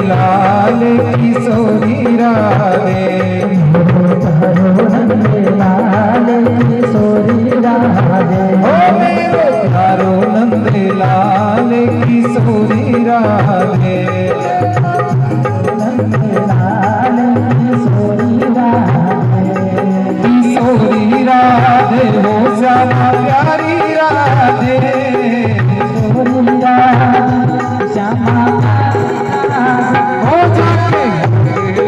लाल किशोरी राधे, लाल किशोरी राधे, ओ मेरो प्यारो नंद लाल किशोरी राधे, नंद लाल किशोरी राधे, किशोरी राधे हो श्यामा प्यारी राधे, किशोरी राधे श्यामा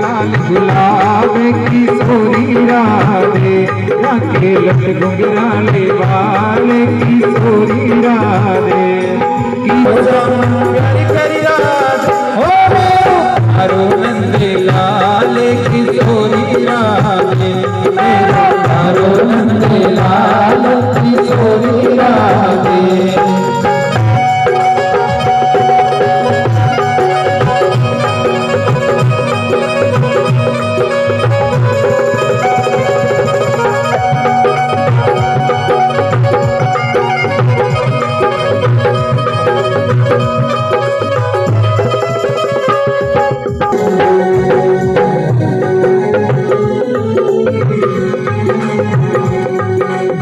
लाल गुलाब किशोरी राधे, अकेलत घुंघराले बाल किशोरी राधे, प्यारी प्यारी राधे, हो हरो नंद लाल किशोरी राधे, मेरा हरो नंद लाल किशोरी राधे।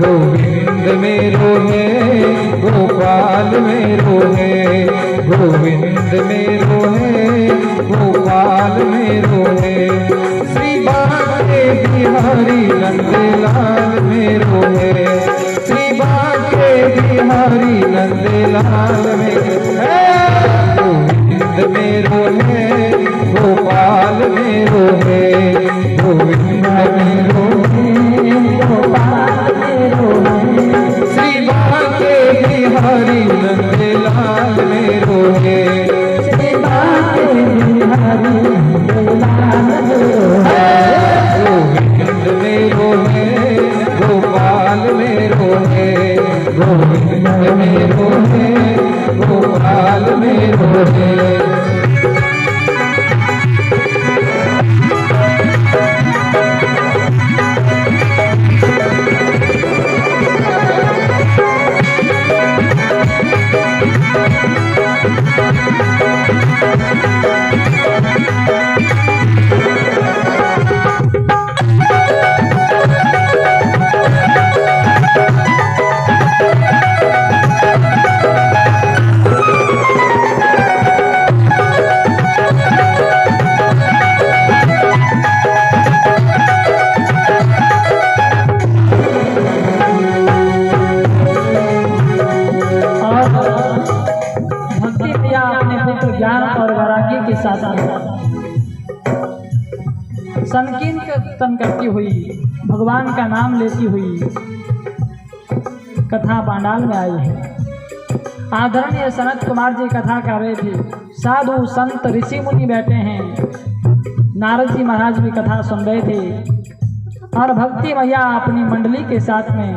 गोविंद मेरो है गोपाल मेरो है, गोविंद मेरो है गोपाल मेरो है, श्री बांके बिहारी नंदलाल मेरो है, श्री बांके बिहारी नंदलाल मेरो है, गोविंद मेरो है गोपाल मेरो है, गोविंद मेरो है गोपाल मेरो है, श्री बांके बिहारी नंदलाल मेरो है, श्री बांके बिहारी नंदलाल मेरो है, गोविंद मेरो है गोपाल मेरो है, गोविंद मेरो है गोपाल मेरो है। संकीर्तन करती हुई भगवान का नाम लेती हुई कथा पांडाल में आई है। आदरणीय सनत कुमार जी कथा कर रहे थे, साधु संत ऋषि मुनि बैठे हैं, नारद जी महाराज भी कथा सुन रहे थे और भक्ति मैया अपनी मंडली के साथ में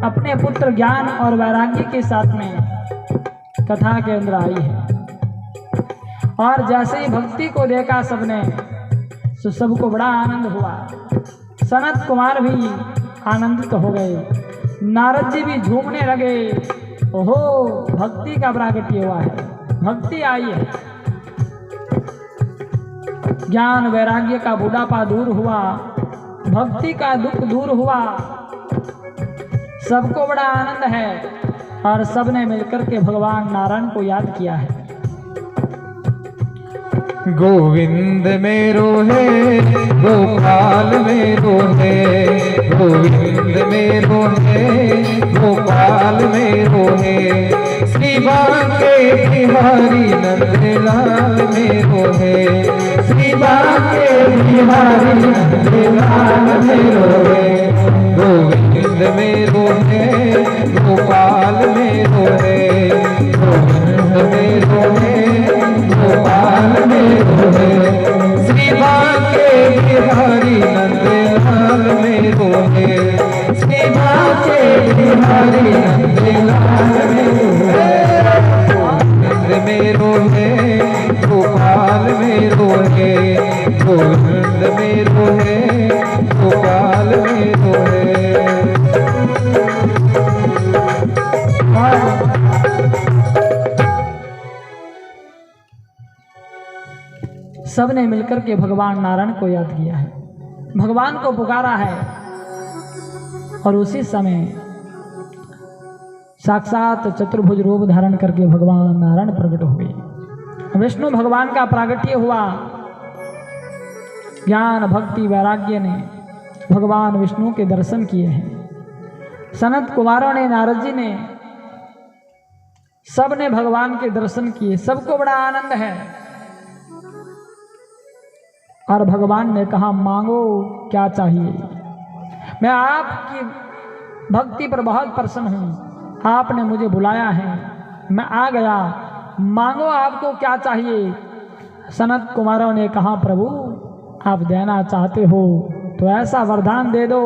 अपने पुत्र ज्ञान और वैराग्य के साथ में कथा के अंदर आई है। और जैसे ही भक्ति को देखा सबने तो सबको बड़ा आनंद हुआ। सनत कुमार भी आनंदित हो गए, नारद जी भी झूमने लगे। ओहो, भक्ति का प्रागट्य हुआ है, भक्ति आई है। ज्ञान वैराग्य का बुढ़ापा दूर हुआ, भक्ति का दुख दूर हुआ, सबको बड़ा आनंद है और सबने मिलकर के भगवान नारायण को याद किया है। गोविंद मेरो है गोपाल मेरो है, गोविंद मेरो है गोपाल मेरो है, श्री बांके बिहारी नंदलाल मेरो है, श्री बांके बिहारी नंदलाल मेरो है, गोविंद मेरो है गोपाल मेरो है, गोविंद गोविंद मेरो है गोपाल मेरो है श्री बांके बिहारी नंदलाल मेरो है श्री बांके बिहारी नंदलाल मेरो है गोविंद मेरो है गोपाल मेरो है गोविंद मेरो है गोपाल मेरो है। सबने मिलकर के भगवान नारायण को याद किया है, भगवान को पुकारा है और उसी समय साक्षात चतुर्भुज रूप धारण करके भगवान नारायण प्रकट हो गए। विष्णु भगवान का प्रागट्य हुआ। ज्ञान भक्ति वैराग्य ने भगवान विष्णु के दर्शन किए हैं। सनत कुमारों ने, नारद जी ने, सब ने भगवान के दर्शन किए। सबको बड़ा आनंद है और भगवान ने कहा मांगो क्या चाहिए। मैं आपकी भक्ति पर बहुत प्रसन्न हूँ, आपने मुझे बुलाया है, मैं आ गया, मांगो आपको क्या चाहिए। सनत कुमारों ने कहा प्रभु आप देना चाहते हो तो ऐसा वरदान दे दो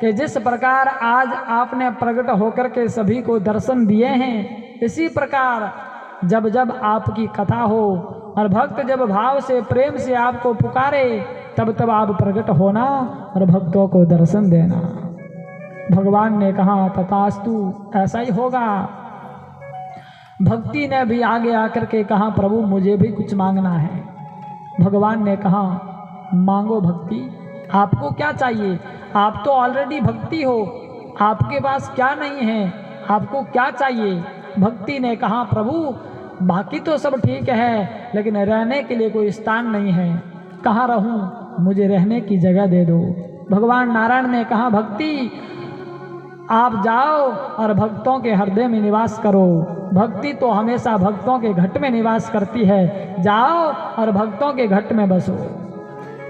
कि जिस प्रकार आज आपने प्रकट होकर के सभी को दर्शन दिए हैं, इसी प्रकार जब जब आपकी कथा हो और भक्त जब भाव से प्रेम से आपको पुकारे तब तब आप प्रकट होना और भक्तों को दर्शन देना। भगवान ने कहा तथास्तु, ऐसा ही होगा। भक्ति ने भी आगे आकर के कहा प्रभु मुझे भी कुछ मांगना है। भगवान ने कहा मांगो भक्ति, आपको क्या चाहिए? आप तो ऑलरेडी भक्ति हो, आपके पास क्या नहीं है, आपको क्या चाहिए? भक्ति ने कहा प्रभु बाकी तो सब ठीक है लेकिन रहने के लिए कोई स्थान नहीं है, कहाँ रहूं, मुझे रहने की जगह दे दो। भगवान नारायण ने कहा भक्ति आप जाओ और भक्तों के हृदय में निवास करो। भक्ति तो हमेशा भक्तों के घट में निवास करती है, जाओ और भक्तों के घट में बसो।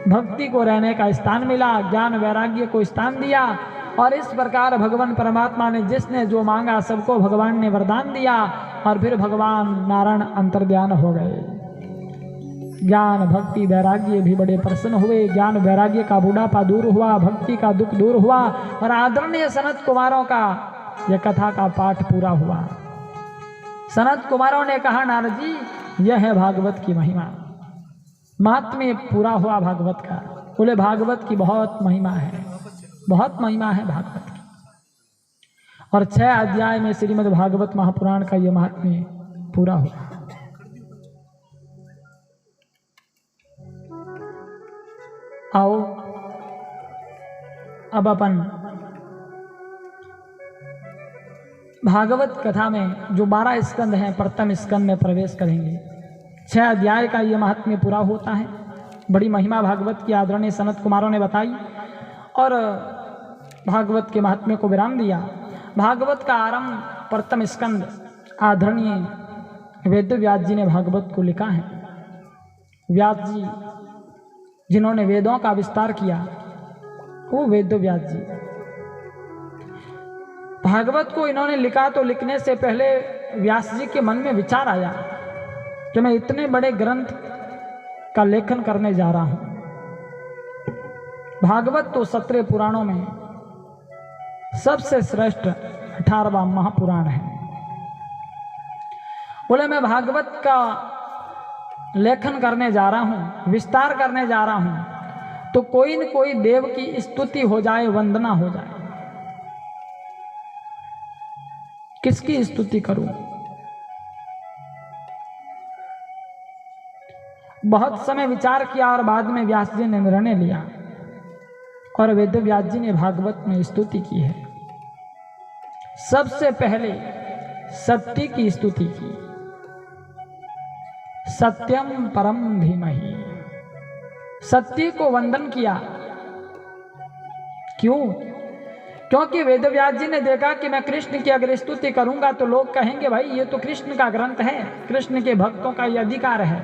भक्ति को रहने का स्थान मिला, ज्ञान वैराग्य को स्थान दिया और इस प्रकार भगवान परमात्मा ने जिसने जो मांगा सबको भगवान ने वरदान दिया और फिर भगवान नारायण अंतर्ध्यान हो गए। ज्ञान भक्ति वैराग्य भी बड़े प्रसन्न हुए। ज्ञान वैराग्य का बुढ़ापा दूर हुआ, भक्ति का दुख दूर हुआ और आदरणीय सनत कुमारों का यह कथा का पाठ पूरा हुआ। सनत कुमारों ने कहा नारद जी यह है भागवत की महिमा, महात्म्य पूरा हुआ भागवत का। बोले भागवत की बहुत महिमा है, बहुत महिमा है भागवत की। और 6 अध्याय में श्रीमद् भागवत महापुराण का यह महात्म्य पूरा हुआ। आओ अब अपन भागवत कथा में जो 12 स्कंद हैं प्रथम स्कंद में प्रवेश करेंगे। 6 अध्याय का यह महात्म्य पूरा होता है। बड़ी महिमा भागवत की आदरणीय सनत कुमारों ने बताई और भागवत के महात्म्य को विराम दिया। भागवत का आरंभ प्रथम स्कंद आदरणीय वेद व्यास जी ने भागवत को लिखा है। व्यास जी जिन्होंने वेदों का विस्तार किया वो वेद व्यास जी। भागवत को इन्होंने लिखा तो लिखने से पहले व्यास जी के मन में विचार आया कि मैं इतने बड़े ग्रंथ का लेखन करने जा रहा हूं। भागवत तो 17 पुराणों में सबसे श्रेष्ठ 18वां महापुराण है। बोले मैं भागवत का लेखन करने जा रहा हूं, विस्तार करने जा रहा हूं तो कोई न कोई देव की स्तुति हो जाए, वंदना हो जाए। किसकी स्तुति करूं? बहुत समय विचार किया और बाद में व्यास जी ने निर्णय लिया और वेद व्यास जी ने भागवत में स्तुति की है। सबसे पहले सत्य की स्तुति की, सत्यम परम धीमहि, सत्य को वंदन किया। क्यों? क्योंकि वेद व्यास जी ने देखा कि मैं कृष्ण की अगर स्तुति करूंगा तो लोग कहेंगे भाई ये तो कृष्ण का ग्रंथ है, कृष्ण के भक्तों का ये अधिकार है।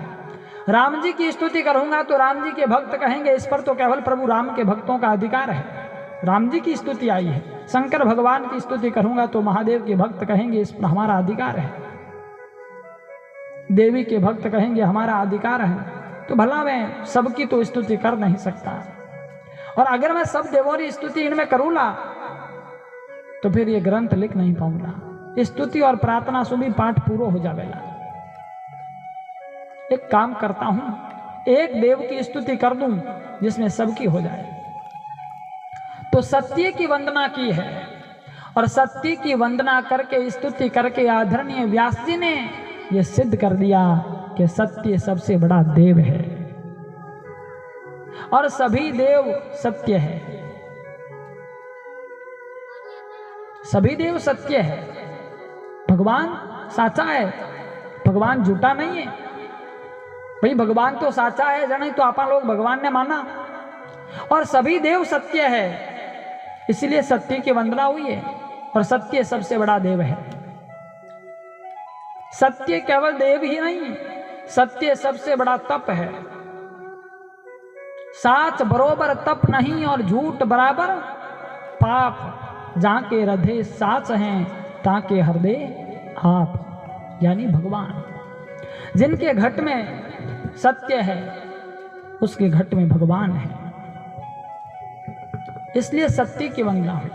राम जी की स्तुति करूंगा तो राम जी के भक्त कहेंगे इस पर तो केवल प्रभु राम के भक्तों का अधिकार है, राम जी की स्तुति आई है। शंकर भगवान की स्तुति करूंगा तो महादेव के भक्त कहेंगे इस पर हमारा अधिकार है। देवी के भक्त कहेंगे हमारा अधिकार है, तो भला मैं सबकी तो स्तुति कर नहीं सकता, और अगर मैं सब देवों की स्तुति इनमें करूँगा तो फिर ये ग्रंथ लिख नहीं पाऊंगा। स्तुति और प्रार्थना से भी पाठ पूरा हो जाएगा। एक काम करता हूं, एक देव की स्तुति कर दूं जिसमें सबकी हो जाए। तो सत्य की वंदना की है, और सत्य की वंदना करके स्तुति करके आदरणीय व्यास जी ने यह सिद्ध कर दिया कि सत्य सबसे बड़ा देव है, और सभी देव सत्य है। सभी देव सत्य है। भगवान साचा है, भगवान झूठा नहीं है। भाई भगवान तो साचा है, जाने तो आप लोग भगवान ने माना, और सभी देव सत्य है, इसलिए सत्य की वंदना हुई है, और सत्य सबसे बड़ा देव है। सत्य केवल देव ही नहीं, सत्य सबसे बड़ा तप है। साच बरोबर तप नहीं और झूठ बराबर पाप, जहां के हृदय साच हैं ताके हृदय आप, यानी भगवान। जिनके घट में सत्य है उसके घट में भगवान है, इसलिए सत्य की वंदना हुई।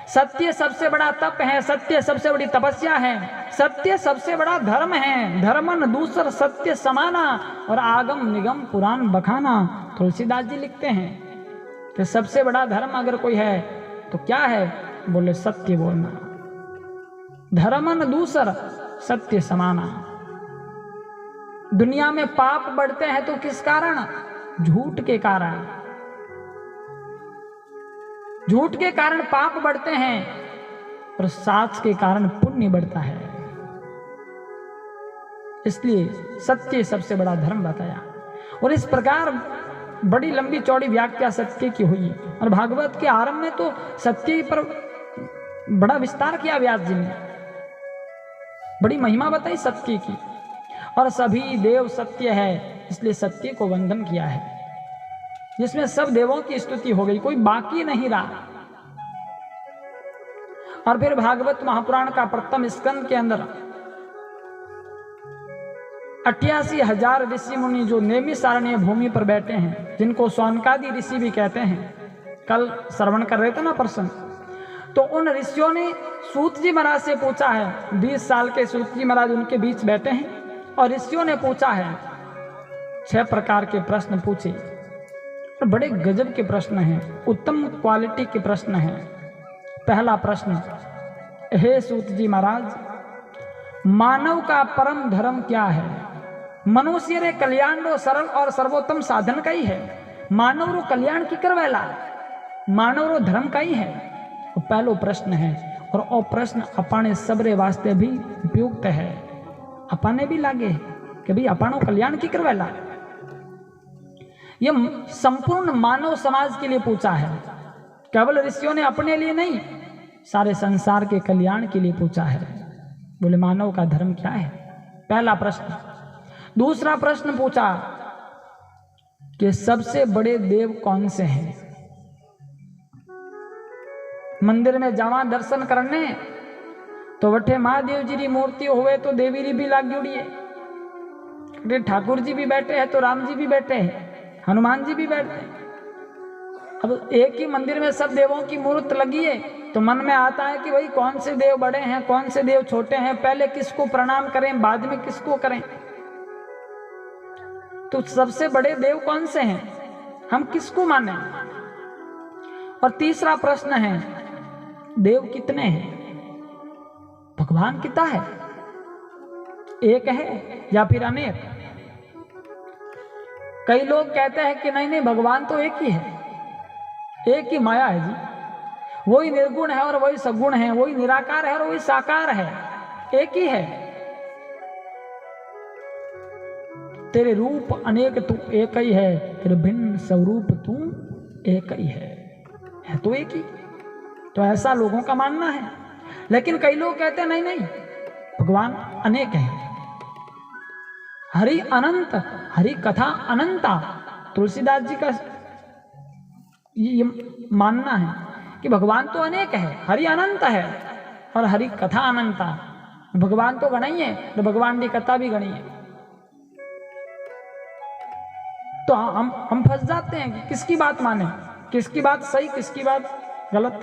सत्य सबसे बड़ा तप है, सत्य सबसे बड़ी तपस्या है, सत्य सबसे बड़ा धर्म है। धर्मन दूसर सत्य समाना, और आगम निगम पुराण बखाना। तुलसीदास जी लिखते हैं कि सबसे बड़ा धर्म अगर कोई है तो क्या है, बोले सत्य बोलना। धर्मन दूसर सत्य समाना। दुनिया में पाप बढ़ते हैं तो किस कारण? झूठ के कारण। झूठ के कारण पाप बढ़ते हैं, और साच के कारण पुण्य बढ़ता है। इसलिए सत्य सबसे बड़ा धर्म बताया, और इस प्रकार बड़ी लंबी चौड़ी व्याख्या सत्य की हुई। और भागवत के आरंभ में तो सत्य पर बड़ा विस्तार किया व्यास जी ने, बड़ी महिमा बताई सत्य की। और सभी देव सत्य है, इसलिए सत्य को वंदन किया है, जिसमें सब देवों की स्तुति हो गई, कोई बाकी नहीं रहा। और फिर भागवत महापुराण का प्रथम स्कंद के अंदर 88,000 ऋषि मुनि जो नैमिषारण्य भूमि पर बैठे हैं, जिनको शौनकादि ऋषि भी कहते हैं, कल श्रवण कर रहे थे ना प्रसंग, तो उन ऋषियों ने सूत जी महाराज से पूछा है। 20 साल के सूत जी महाराज उनके बीच बैठे हैं, और ऋषियों ने पूछा है 6 प्रकार के प्रश्न पूछे, और बड़े गजब के प्रश्न हैं, उत्तम क्वालिटी के प्रश्न हैं। पहला प्रश्न, हे सूत जी महाराज, मानव का परम धर्म क्या है? मनुष्य रे कल्याण रो सरल और सर्वोत्तम साधन का ही है। मानव रो कल्याण की करवेला, मानव रो धर्म का ही है। वो पहलो प्रश्न है, और वो प्रश्न अपने सबरे वास्ते भी उपयुक्त है। अपने भी लागे कि भाई अपनो कल्याण की करवेला। ये संपूर्ण मानव समाज के लिए पूछा है, केवल ऋषियों ने अपने लिए नहीं, सारे संसार के कल्याण के लिए पूछा है। बोले मानव का धर्म क्या है? पहला प्रश्न। दूसरा प्रश्न पूछा कि सबसे बड़े देव कौन से हैं? मंदिर में जावा दर्शन करने तो वठे महादेव जी की मूर्ति होवे तो देवी री भी लाग जुड़ी है, ठाकुर जी भी बैठे हैं तो राम जी भी बैठे हैं, हनुमान जी भी बैठे हैं। अब एक ही मंदिर में सब देवों की मूर्त लगी है, तो मन में आता है कि भाई कौन से देव बड़े हैं, कौन से देव छोटे हैं, पहले किसको प्रणाम करें, बाद में किसको करें। तो सबसे बड़े देव कौन से हैं, हम किसको माने? और तीसरा प्रश्न है, देव कितने हैं? भगवान कितना है? एक है या फिर अनेक? कई लोग कहते हैं कि नहीं नहीं, भगवान तो एक ही है, एक ही माया है जी, वही निर्गुण है और वही सगुण है, वही निराकार है और वही साकार है, एक ही है। तेरे रूप अनेक तू एक ही है, तेरे भिन्न स्वरूप तू एक ही है तो एक ही। तो ऐसा लोगों का मानना है। लेकिन कई लोग कहते हैं नहीं नहीं, भगवान अनेक है। हरि अनंत, हरि कथा अनंता। तुलसीदास जी का ये मानना है कि भगवान तो अनेक है, हरि अनंत है और हरि कथा अनंता। भगवान तो गणी है तो भगवान की कथा भी गणी है। तो हम फंस जाते हैं कि किसकी बात माने, किसकी बात सही, किसकी बात गलत।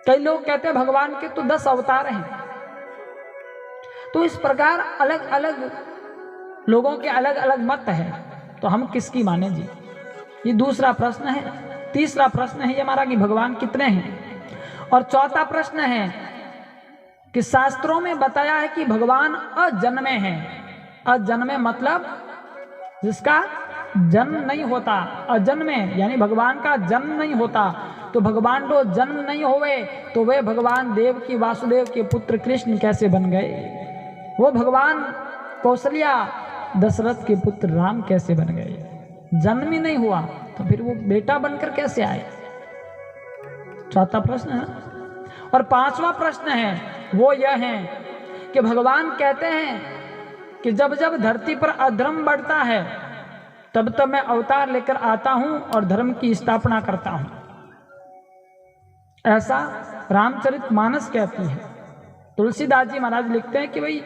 कई लोग कहते हैं भगवान के तो 10 अवतार हैं। तो इस प्रकार अलग अलग लोगों के अलग अलग मत है, तो हम किसकी माने जी? ये दूसरा प्रश्न है। तीसरा प्रश्न है ये हमारा कि भगवान कितने हैं। और चौथा प्रश्न है कि शास्त्रों में बताया है कि भगवान अजन्मे हैं। अजन्मे मतलब जिसका जन्म नहीं होता, अजन्मे यानी भगवान का जन्म नहीं होता। तो भगवान को जन्म नहीं होवे तो वे भगवान देव की वासुदेव के पुत्र कृष्ण कैसे बन गए? वो भगवान कौशल्या दशरथ के पुत्र राम कैसे बन गए? जन्म ही नहीं हुआ तो फिर वो बेटा बनकर कैसे आए? चौथा प्रश्न है। और पांचवा प्रश्न है वो यह है कि भगवान कहते हैं कि जब जब धरती पर अधर्म बढ़ता है तब तब मैं अवतार लेकर आता हूं और धर्म की स्थापना करता हूं। ऐसा रामचरितमानस कहती है। तुलसीदास जी महाराज लिखते हैं कि भाई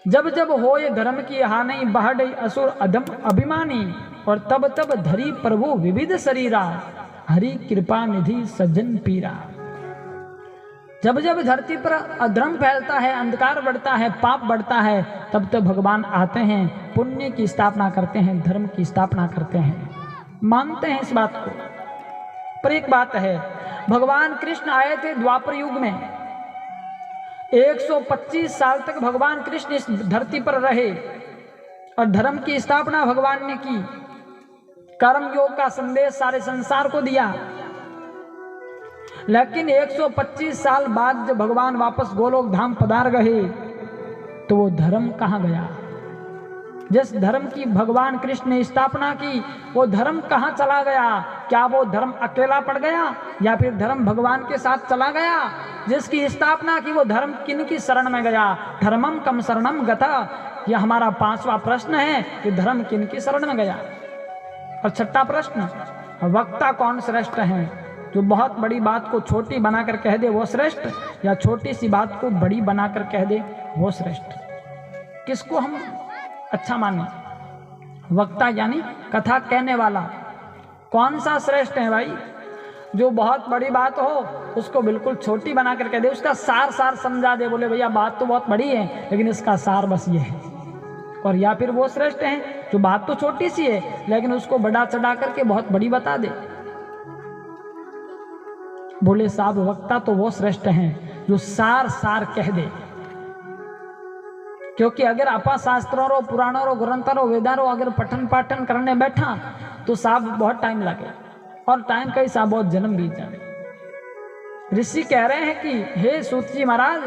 जब जब हो ये धर्म की हानि बढ़ असुर अधम अभिमानी और तब तब धरी प्रभु विविध शरीरा हरि कृपा निधि सज्जन पीरा। जब जब धरती पर अधर्म फैलता है, अंधकार बढ़ता है, पाप बढ़ता है, तब तब भगवान आते हैं, पुण्य की स्थापना करते हैं, धर्म की स्थापना करते हैं। मानते हैं इस बात को। पर एक बात है, भगवान कृष्ण आए थे द्वापर युग में। 125 साल तक भगवान कृष्ण इस धरती पर रहे और धर्म की स्थापना भगवान ने की। कर्म योग का संदेश सारे संसार को दिया। लेकिन 125 साल बाद जब भगवान वापस गोलोक धाम पधार गए तो वो धर्म कहाँ गया? जिस धर्म की भगवान कृष्ण ने स्थापना की वो धर्म कहाँ चला गया? क्या वो धर्म अकेला पड़ गया या फिर धर्म भगवान के साथ चला गया? जिसकी स्थापना की वो धर्म किन की शरण में गया? धर्मम कम शरणम गता। यह हमारा पांचवा प्रश्न है कि धर्म किन की शरण में गया। और छठा प्रश्न, वक्ता कौन श्रेष्ठ है? जो बहुत बड़ी बात को छोटी बनाकर कह दे वो श्रेष्ठ, या छोटी सी बात को बड़ी बनाकर कह दे वो श्रेष्ठ? किसको हम अच्छा माने? वक्ता यानी कथा कहने वाला कौन सा श्रेष्ठ है भाई? जो बहुत बड़ी बात हो उसको बिल्कुल छोटी बनाकर कह दे, उसका सार समझा दे, बोले भैया बात तो बहुत बड़ी है लेकिन इसका सार बस ये है। और या फिर वो श्रेष्ठ है जो बात तो छोटी सी है लेकिन उसको बड़ा चढ़ा करके बहुत बड़ी बता दे। बोले साहब वक्ता तो वो श्रेष्ठ हैं जो सार कह दे। क्योंकि अगर आपा शास्त्रों रो पुराणों रो ग्रंथों रो वेदारो अगर पठन पाठन करने बैठा तो साहब बहुत टाइम लगे और टाइम कई साहब बहुत जन्म बीत जाए। ऋषि कह रहे हैं कि हे सूत जी महाराज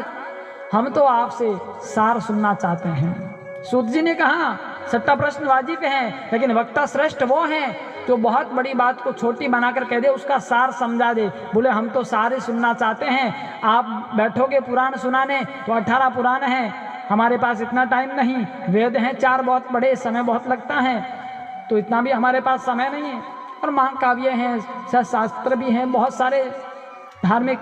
हम तो आपसे सार सुनना चाहते हैं। सूत जी ने कहा छठा प्रश्न वाजिब है लेकिन वक्ता श्रेष्ठ वो हैं जो बहुत बड़ी बात को छोटी बनाकर कह दे, उसका सार समझा दे। बोले हम तो सारे सुनना चाहते हैं। आप बैठोगे पुराण सुनाने तो 18 पुराण हैं, हमारे पास इतना टाइम नहीं। वेद हैं 4 बहुत बड़े, समय बहुत लगता है, तो इतना भी हमारे पास समय नहीं है। और महाकाव्य हैं, शास्त्र भी हैं, बहुत सारे धार्मिक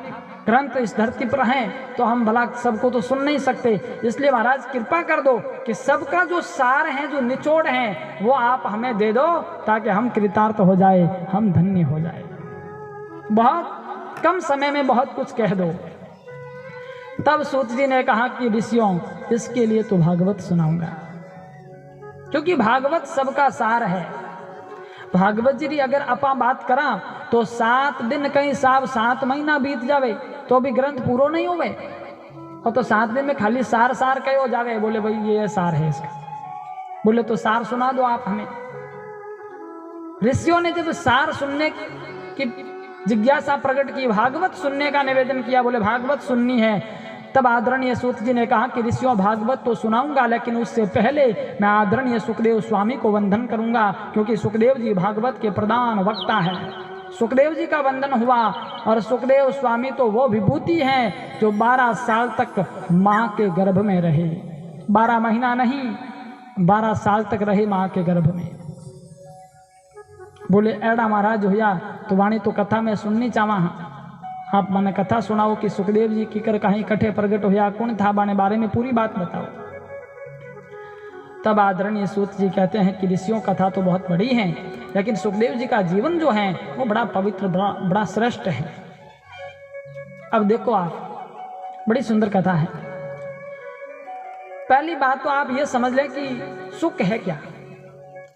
ग्रंथ इस धरती पर हैं, तो हम भला सबको तो सुन नहीं सकते। इसलिए महाराज कृपा कर दो कि सबका जो सार है, जो निचोड़ है, वो आप हमें दे दो ताकि हम कृतार्थ हो जाए, हम धन्य हो जाए। बहुत कम समय में बहुत कुछ कह दो। तब सूत जी ने कहा कि ऋषियों इसके लिए तो भागवत सुनाऊंगा, क्योंकि भागवत सबका सार है। भागवत जी अगर अपा बात करा तो 7 दिन कहीं साहब 7 महीना बीत जावे तो भी ग्रंथ पूरा नहीं होवे, और तो 7 दिन में खाली सार कहे हो जावे। बोले भाई ये सार है इसका, बोले तो सार सुना दो आप हमें। ऋषियों ने जब सार सुनने की जिज्ञासा प्रकट की, भागवत सुनने का निवेदन किया, बोले भागवत सुननी है, तब आदरणीय सूत जी ने कहा कि ऋषियों भागवत तो सुनाऊंगा लेकिन उससे पहले मैं आदरणीय सुखदेव स्वामी को वंदन करूंगा, क्योंकि सुखदेव जी भागवत के प्रधान वक्ता हैं। सुखदेव जी का वंदन हुआ और सुखदेव स्वामी तो वो विभूति हैं जो 12 साल तक माँ के गर्भ में रहे। 12 महीना नहीं, 12 साल तक रहे माँ के गर्भ में। बोले एड़ा महाराज होया तो वाणी तो कथा में सुननी चावा, आप मैंने कथा सुनाओ कि सुखदेव जी की कर कहीं कठे प्रगट होया, कौन था बाने बारे में पूरी बात बताओ। तब आदरणीय सूत जी कहते हैं कि ऋषियों कथा तो बहुत बड़ी है, लेकिन सुखदेव जी का जीवन जो है वो बड़ा पवित्र, बड़ा श्रेष्ठ है। अब देखो आप, बड़ी सुंदर कथा है। पहली बात तो आप ये समझ लें कि सुख है क्या।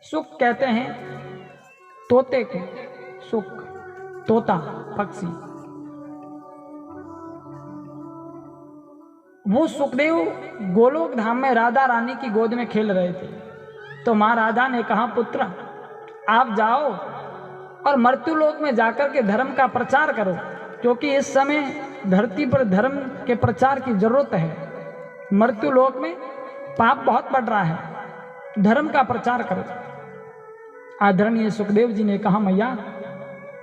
सुख कहते हैं तोते को, सुख, तोता, पक्षी। वो सुखदेव गोलोक धाम में राधा रानी की गोद में खेल रहे थे, तो माँ राधा ने कहा, पुत्र आप जाओ और मृत्युलोक में जाकर के धर्म का प्रचार करो, क्योंकि इस समय धरती पर धर्म के प्रचार की जरूरत है। मृत्युलोक में पाप बहुत बढ़ रहा है, धर्म का प्रचार करो। आदरणीय सुखदेव जी ने कहा, मैया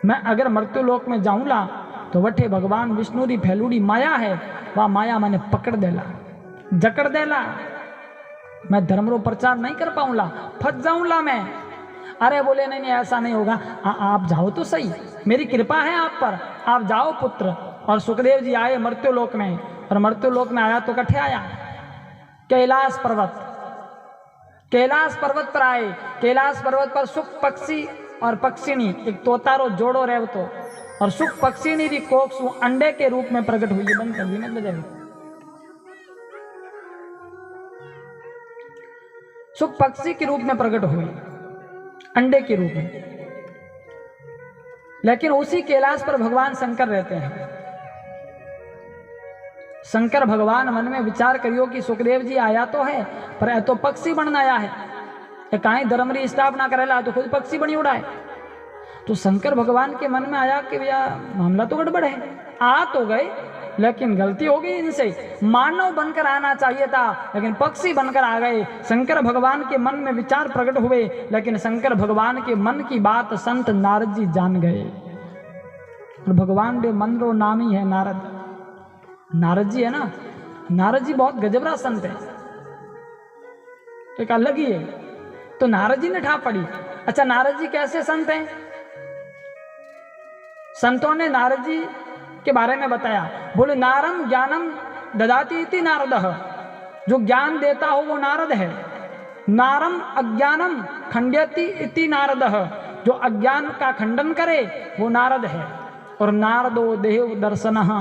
मैं अगर मृत्युलोक में जाऊंगा तो वठे भगवान विष्णु री फैलूड़ी माया है, वह माया मैंने पकड़ देला, जकड़ देला, मैं धर्म रो प्रचार नहीं कर पाऊंगा, फंस जाऊंगा मैं। अरे बोले नहीं नहीं ऐसा नहीं होगा, आप जाओ तो सही, मेरी कृपा है आप पर, आप जाओ पुत्र। और सुखदेव जी आए मृत्युलोक में, और मृत्युलोक में आया तो कठे आया, कैलाश पर्वत, कैलाश पर्वत पर आए। कैलाश पर्वत पर सुख पक्षी और पक्षिणी, एक तोतारो जोड़ो रहे तो, और सुख पक्षिणी री कोक्सु अंडे के रूप में प्रकट हुई। बंद कर दी मत बजाए। सुख पक्षी के रूप में प्रकट हुई, अंडे के रूप में। लेकिन उसी कैलाश पर भगवान शंकर रहते हैं। शंकर भगवान मन में विचार करियो कि सुखदेव जी आया तो है, पर यह तो पक्षी बनना आया है, कहीं धर्म री स्थापना करेला तो खुद पक्षी बनी उड़ाए। तो शंकर भगवान के मन में आया कि भैया मामला तो गड़बड़ है, आ तो गए लेकिन गलती हो गई इनसे, मानव बनकर आना चाहिए था लेकिन पक्षी बनकर आ गए। शंकर भगवान के मन में विचार प्रकट हुए, लेकिन शंकर भगवान के मन की बात संत नारद जी जान गए। और भगवान के मन रो नाम ही है नारद। नारद जी है ना, नारद जी बहुत गजबरा संत है, एक अलग ही है। तो नारद जी ने ठाप पड़ी। अच्छा नारद जी कैसे संत हैं? संतों ने नारद जी के बारे में बताया, बोले नारम ज्ञानम ददाति इति नारदः, जो ज्ञान देता हो वो नारद है। नारम अज्ञानम खंड्यति इति नारदः, जो अज्ञान का खंडन करे वो नारद है। और नारदो देव दर्शनः,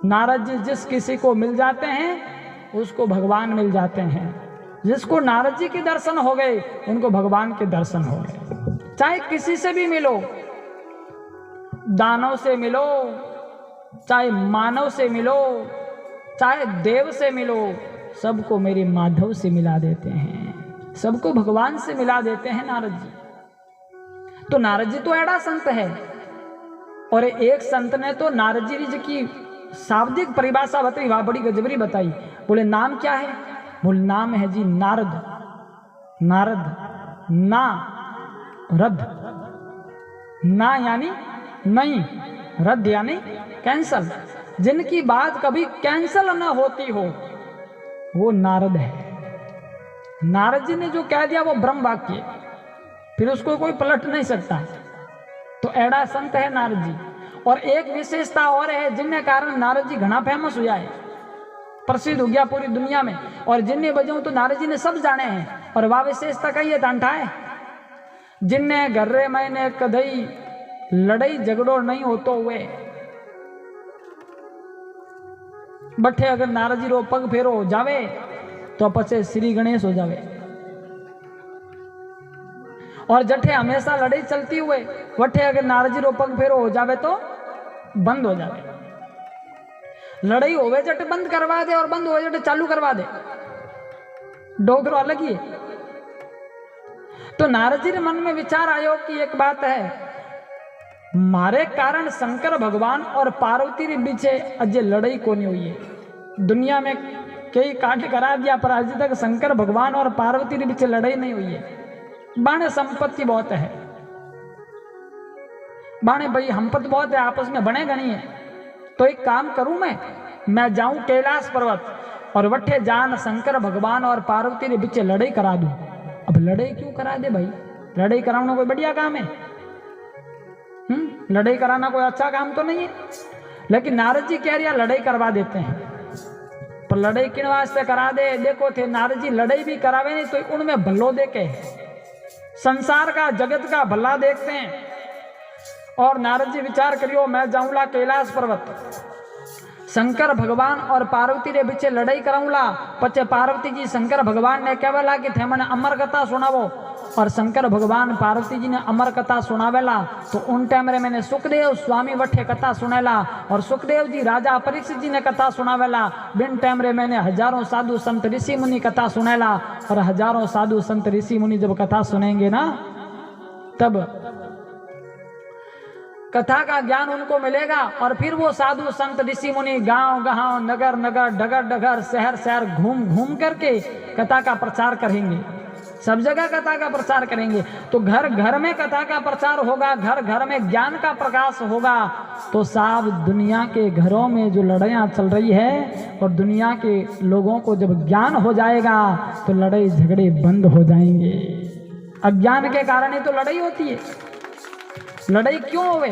नारद जी जिस किसी को मिल जाते हैं उसको भगवान मिल जाते हैं। जिसको नारद जी के दर्शन हो गए उनको भगवान के दर्शन हो गए। चाहे किसी से भी मिलो, दानव से मिलो, चाहे मानव से मिलो, चाहे देव से मिलो, सबको मेरे माधव से मिला देते हैं, सबको भगवान से मिला देते हैं नारद जी। तो नारद जी तो एड़ा संत है। और एक संत ने तो नारद जी की शाब्दिक परिभाषा बताई, वह बड़ी गजबरी बताई। बोले नाम क्या है? बोले नाम है जी नारद। नारद, ना रद्द, ना यानी नहीं, रद्द यानी कैंसल। जिनकी बात कभी कैंसल न होती हो वो नारद है। नारद जी ने जो कह दिया वो ब्रह्म वाक्य, फिर उसको कोई पलट नहीं सकता। तो एड़ा संत है नारद जी। और एक विशेषता और है जिनके कारण नारद जी घना फेमस हुआ है, प्रसिद्ध हो गया पूरी दुनिया में। और जिन्ने बजाऊं तो नारद जी ने सब जाने हैं। और वह विशेषता कही है तांठा है, जिनने घर्रे मैंने कदई लड़ाई झगड़ो नहीं होतो हुए बठे अगर नारद जी रो पग फेरो हो जावे तो पचे श्री गणेश हो जावे। और जठे हमेशा लड़ाई चलती हुए वठे अगर नारद जी रो पग फेरो हो जावे तो बंद हो जावे। लड़ाई होवे जट बंद करवा दे और बंद हो जट चालू करवा दे, डोगरो अलग ही है। तो नारद जी के मन में विचार आयो कि एक बात है, मारे कारण शंकर भगवान और पार्वती के पीछे अजय लड़ाई कोनी हुई है। दुनिया में कई कांड करा दिया पर आज तक शंकर भगवान और पार्वती के पीछे लड़ाई नहीं हुई है। बाणे संपत्ति बहुत है, बाणे भाई संपत्ति बहुत है, आपस में बने गणी है। तो एक काम करूं मैं जाऊं कैलाश पर्वत और वठे जान शंकर भगवान और पार्वती के पीछे लड़ाई करा दूं। अब लड़ाई क्यों करा दे भाई? लड़ाई कराना कोई बढ़िया काम है? लड़ाई कराना कोई अच्छा काम तो नहीं है। लेकिन नारद जी कह रहे लड़ाई करवा देते हैं। पर लड़ाई किन वास्ते करा दे? देखो थे नारद जी लड़ाई भी करावे नहीं तो उनमें भल्लो देखे, संसार का जगत का भला देखते हैं। और नारद जी विचार करियो, मैं जाऊंगा कैलाश पर्वत, शंकर भगवान और पार्वती रे बीचे लड़ाई कराऊंगा। पचे पार्वती जी शंकर भगवान ने कहेला कि थे मैंने अमर कथा सुनावो, और शंकर भगवान पार्वती जी ने अमर कथा सुनावेला। तो उन टाइम रे मैंने सुखदेव स्वामी वठे कथा सुनेला, और सुखदेव जी राजा परीक्षित जी ने कथा सुनावेला। बिन टाइम रे मैंने हजारों साधु संत ऋषि मुनि कथा सुनेला, और हजारों साधु संत ऋषि मुनि जब कथा सुनेंगे ना, तब कथा का ज्ञान उनको मिलेगा। और फिर वो साधु संत ऋषि मुनि गांव गांव नगर नगर डगर डगर शहर शहर घूम घूम करके कथा का प्रचार करेंगे, सब जगह कथा का प्रचार करेंगे। तो घर घर में कथा का प्रचार होगा, घर घर में ज्ञान का प्रकाश होगा। तो साहब दुनिया के घरों में जो लड़ाइयाँ चल रही है, और दुनिया के लोगों को जब ज्ञान हो जाएगा तो लड़ाई झगड़े बंद हो जाएंगे। अज्ञान के कारण ही तो लड़ाई होती है। लड़ाई क्यों होवे?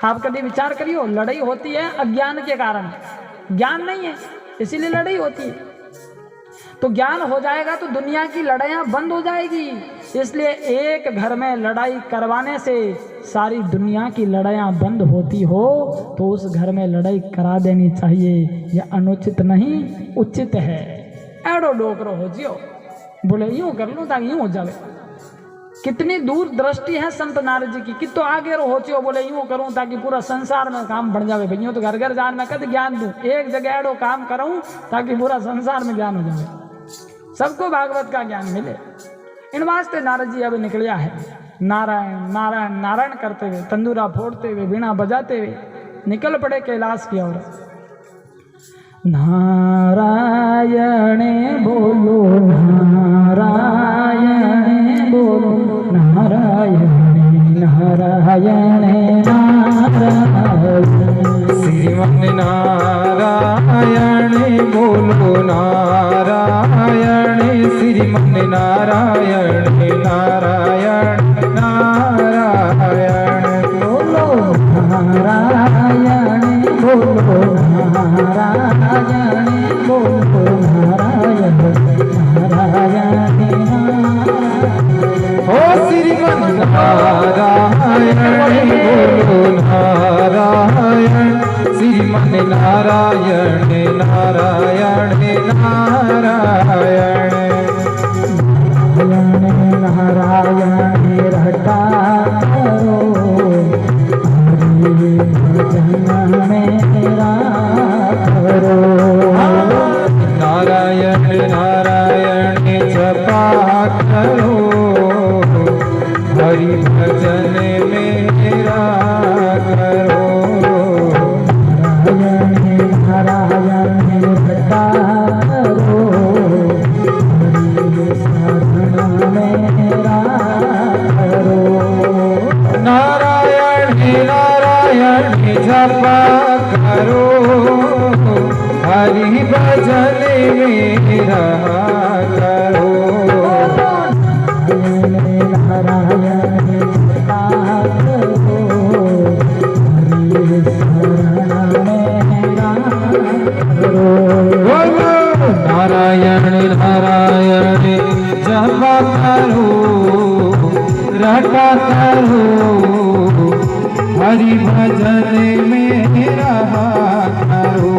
आप कभी विचार करियो, लड़ाई होती है अज्ञान के कारण, ज्ञान नहीं है इसीलिए लड़ाई होती है। तो ज्ञान हो जाएगा तो दुनिया की लड़ाइयाँ बंद हो जाएगी। इसलिए एक घर में लड़ाई करवाने से सारी दुनिया की लड़ाइयाँ बंद होती हो, तो उस घर में लड़ाई करा देनी चाहिए। यह अनुचित नहीं, उचित है। एड़ो डोकरो हो जियो, बोले यूं कर लूँ ताकि यूं हो जाए। कितनी दूर दृष्टि है संत नारद जी की, कितो आगे रो हो, बोले यूं करूं ताकि पूरा संसार में काम बढ़ जावे। भैया तो घर घर जान मैं कद ज्ञान दूं, एक जगह एड़ो काम करूं ताकि पूरा संसार में ज्ञान हो जावे, सबको भागवत का ज्ञान मिले। इन वास्ते नारद जी अब निकलिया है नारायण नारायण नारायण करते हुए, तंदूरा फोड़ते हुए, वीणा बजाते हुए निकल पड़े कैलाश की ओर। नारायण बोलो नारायण बोलो नारायण नारायण नारायण, श्रीमन नारायण बोलो नारायण, श्रीमन नारायण नारायण नारायण, बोलो नारायण बोलो नारायण बोलो नारायण नारायण ओ श्रीमन नारायण बोलो नारायण, श्रीमन नारायण नारायण नारायण, नारायण रहता करो हरि भजन मेरा करो। नारायण नारायण जपा करो, हरि भजन मेरा करो। नारायण नारायण रहता करो हरि साधन मेरा करो। नारायण नारायण जपा करो, हरि भजन मेरा करो। नारायण जपा करो हरि शरण मेरा करो। नारायण नारायण जपा करो, रटा करो, हरि भजन मेरा करो।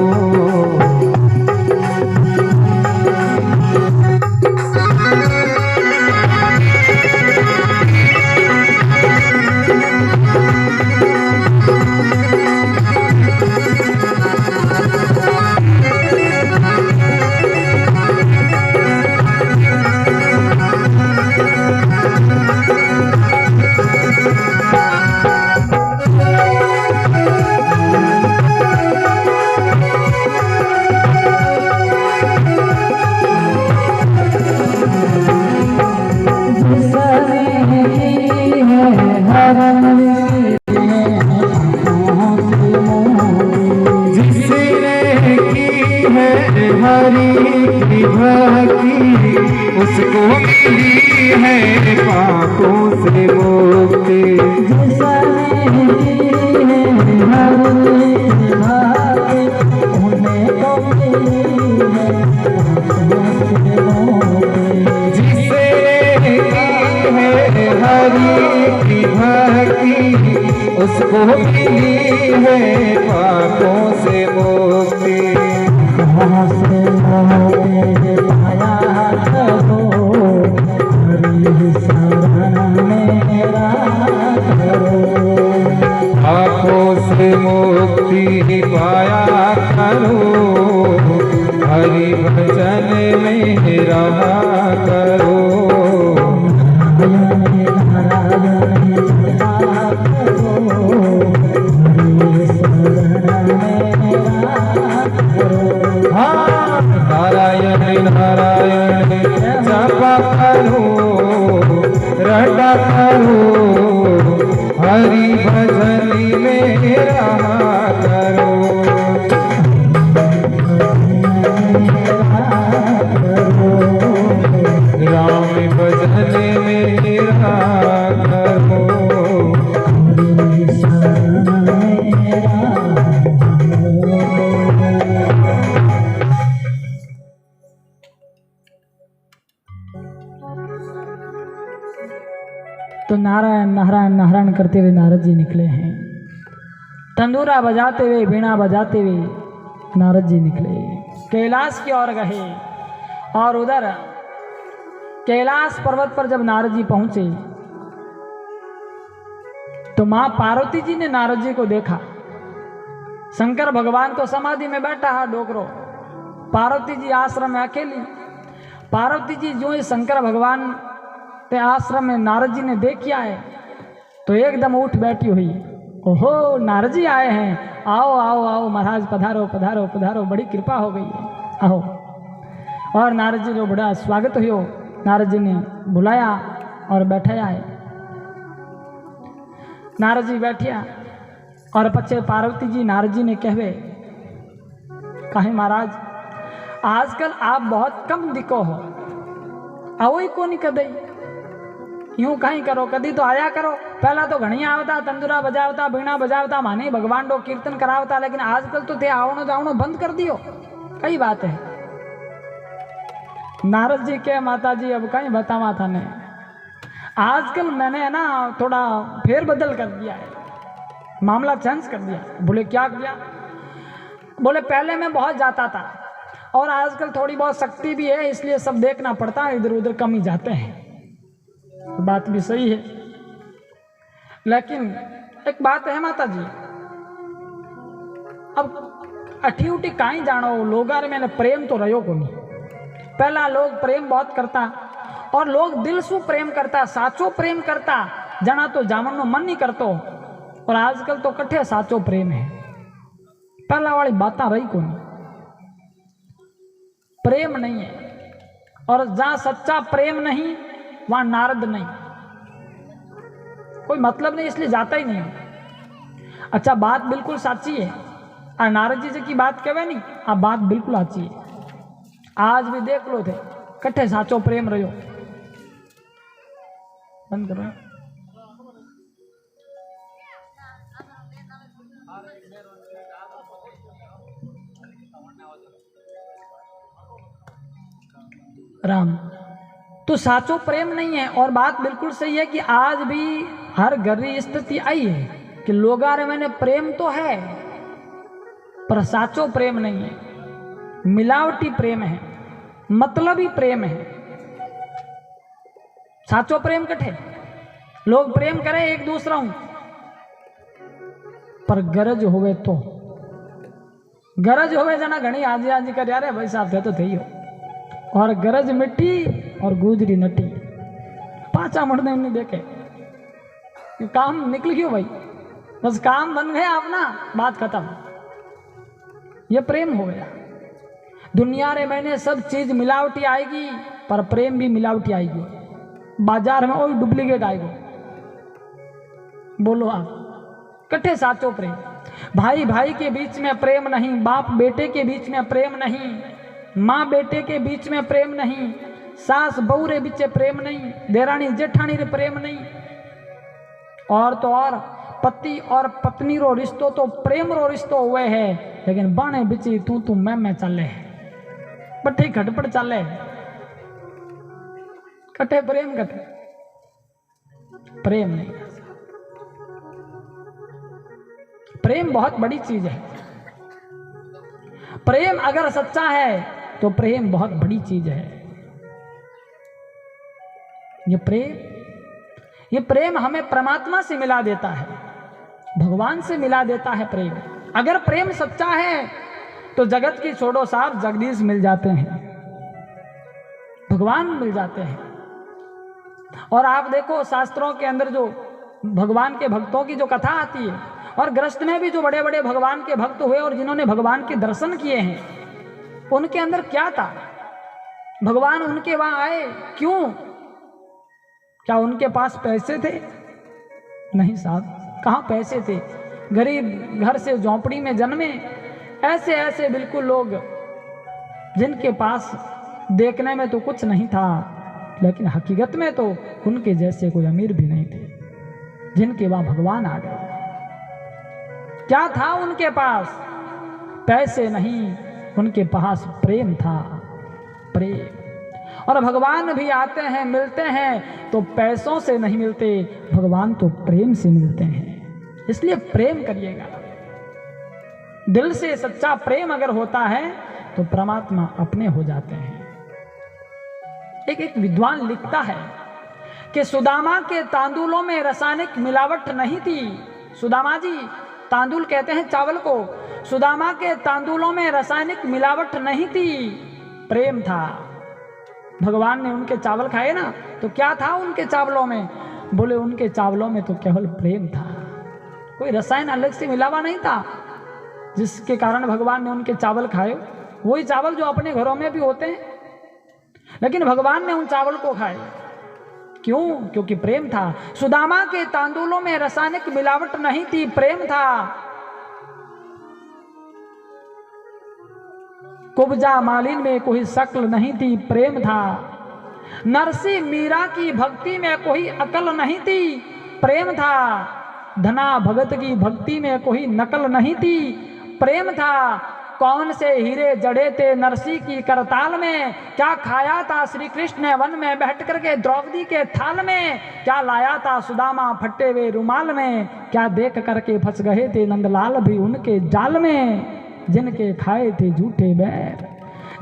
उसको मिली है पापों से मुक्ति। उन्हें तो की भक्ति उसको मिली है पापों से मुक्ति। कहाँ से मोते पाया करो हरि शरण मेरा करो। पापों से मुक्ति पाया करो हरि भजन में रहा करो। नारायण नारायण जपा करो रटा करो हरि भजन में रहा करो। राम भजन में रहा करो। तो नारायण नारायण नारायण करते हुए नारद जी निकले हैं। तंदूरा बजाते हुए वीणा बजाते हुए नारद जी निकले, कैलाश की ओर गए। और उधर कैलाश पर्वत पर जब नारद जी पहुंचे तो मां पार्वती जी ने नारद जी को देखा। शंकर भगवान तो समाधि में बैठा है डोकरो, पार्वती जी आश्रम में अकेली। पार्वती जी जो ही शंकर भगवान के आश्रम में नारद जी ने देख किया है तो एकदम उठ बैठी हुई। ओहो नारद जी आए हैं, आओ आओ आओ महाराज पधारो पधारो पधारो, बड़ी कृपा हो गई है, आओ। और नारद जी को बड़ा स्वागत हुई। नारद जी ने बुलाया और बैठाया है। नारद जी बैठिया और पछे पार्वती जी नारद जी ने कहवे, कहे महाराज आजकल आप बहुत कम दिखो हो, आओ ही को नहीं कदई, यूं कहीं करो, कदी तो आया करो। पहला तो घणी आवता, तंदुरा बजावता, बीणा बजावता, माने भगवान डो कीर्तन करावता, लेकिन आजकल तो थे आवनो जावनो बंद कर दियो, कई बात है। नारद जी के माता जी अब कहीं बतावा था ने, आजकल मैंने ना थोड़ा फेर बदल कर दिया है, मामला चेंज कर दिया। बोले क्या किया? बोले पहले मैं बहुत जाता था और आजकल थोड़ी बहुत शक्ति भी है, इसलिए सब देखना पड़ता है, इधर उधर कम ही जाते हैं। बात भी सही है, लेकिन एक बात है माता जी, अब अठी उठी काई जानो लोगारे मैंने प्रेम तो रहो को नहीं। पहला लोग प्रेम बहुत करता और लोग दिल से प्रेम करता, साचो प्रेम करता, जना तो जामन नो मन नहीं करतो। और आजकल तो कट्ठे साचो प्रेम है, पहला वाली बात रही को नहीं, प्रेम नहीं है। और जहां सच्चा प्रेम नहीं वहां नारद नहीं, कोई मतलब नहीं, इसलिए जाता ही नहीं। अच्छा बात बिल्कुल साची है, और नारद जी की बात कहे नहीं, आ बात बिल्कुल साची है। आज भी देख लो थे कट्ठे साचो प्रेम रहो। बंद करो। राम तो साचो प्रेम नहीं है। और बात बिल्कुल सही है कि आज भी हर घर स्थिति आई है कि लोगारे मैंने प्रेम तो है पर साचो प्रेम नहीं है, मिलावटी प्रेम है, मतलबी प्रेम है। साचो प्रेम कठे लोग प्रेम करें एक दूसरा पर गरज होवे तो, गरज होवे जना घनी आजी आजी कर यारे भाई साहब थे तो थे ही हो, और गरज मिट्टी और गुजरी नटी, पाचा मरने नहीं देखे, काम निकल गयो भाई, बस काम बन गया अपना, बात खत्म। ये प्रेम हो गया। दुनिया रे मैंने सब चीज मिलावटी आएगी पर प्रेम भी मिलावटी आएगी, बाजार में वही डुप्लीकेट आएगा। बोलो आप कट्ठे साचो प्रेम, भाई भाई के बीच में प्रेम नहीं, बाप बेटे के बीच में प्रेम नहीं, माँ बेटे के बीच में प्रेम नहीं, सास बहू रे बीच प्रेम नहीं, देरानी जेठानी रे प्रेम नहीं, और तो और पति और पत्नी रो रिश्तो तो प्रेम रो रिश्तो हुए है, लेकिन बाणे बिची तू मैं चले, बट्ठी खटपट चले, कट्ठे प्रेम कट्ठे। प्रेम नहीं कर सकता। प्रेम बहुत बड़ी चीज है। प्रेम अगर सच्चा है तो प्रेम बहुत बड़ी चीज है। ये प्रेम हमें परमात्मा से मिला देता है, भगवान से मिला देता है प्रेम। अगर प्रेम सच्चा है तो जगत की छोड़ो साहब, जगदीश मिल जाते हैं, भगवान मिल जाते हैं। और आप देखो शास्त्रों के अंदर जो भगवान के भक्तों की जो कथा आती है, और ग्रस्त में भी जो बड़े बड़े भगवान के भक्त हुए और जिन्होंने भगवान के दर्शन किए हैं, उनके अंदर क्या था? भगवान उनके वहां आए क्यों? क्या उनके पास पैसे थे? नहीं साहब, कहाँ पैसे थे? गरीब घर से झोंपड़ी में जन्मे, ऐसे ऐसे बिल्कुल लोग जिनके पास देखने में तो कुछ नहीं था, लेकिन हकीकत में तो उनके जैसे कोई अमीर भी नहीं थे, जिनके वहां भगवान आ गए। क्या था उनके पास? पैसे नहीं, उनके पास प्रेम था, प्रेम। और भगवान भी आते हैं, मिलते हैं तो पैसों से नहीं मिलते, भगवान तो प्रेम से मिलते हैं। इसलिए प्रेम करिएगा। दिल से सच्चा प्रेम अगर होता है तो परमात्मा अपने हो जाते हैं। एक विद्वान लिखता है कि सुदामा के तांदुलों में रासायनिक मिलावट नहीं थी। सुदामा जी, तांदुल कहते हैं चावल को, सुदामा के तांदुलों में रासायनिक मिलावट नहीं थी, प्रेम था। भगवान ने उनके चावल खाए ना, तो क्या था उनके चावलों में? बोले उनके चावलों में तो केवल प्रेम था, कोई रसायन अलग से मिलावा नहीं था, जिसके कारण भगवान ने उनके चावल खाए। वही चावल जो अपने घरों में भी होते हैं, लेकिन भगवान ने उन चावल को खाए। क्यों? क्योंकि प्रेम था। सुदामा के तांदुलों में रासायनिक मिलावट नहीं थी, प्रेम था। कुब्जा मालिन में कोई शक्ल नहीं थी, प्रेम था। नरसी मीरा की भक्ति में कोई अकल नहीं थी, प्रेम था। धना भगत की भक्ति में कोई नकल नहीं थी, प्रेम था। कौन से हीरे जड़े थे नरसी की करताल में? क्या खाया था श्री कृष्ण ने वन में बैठ करके द्रौपदी के थाल में? क्या लाया था सुदामा फटे हुए रुमाल में? क्या देख करके फंस गए थे नंदलाल भी उनके जाल में? जिनके खाए थे झूठे बैर,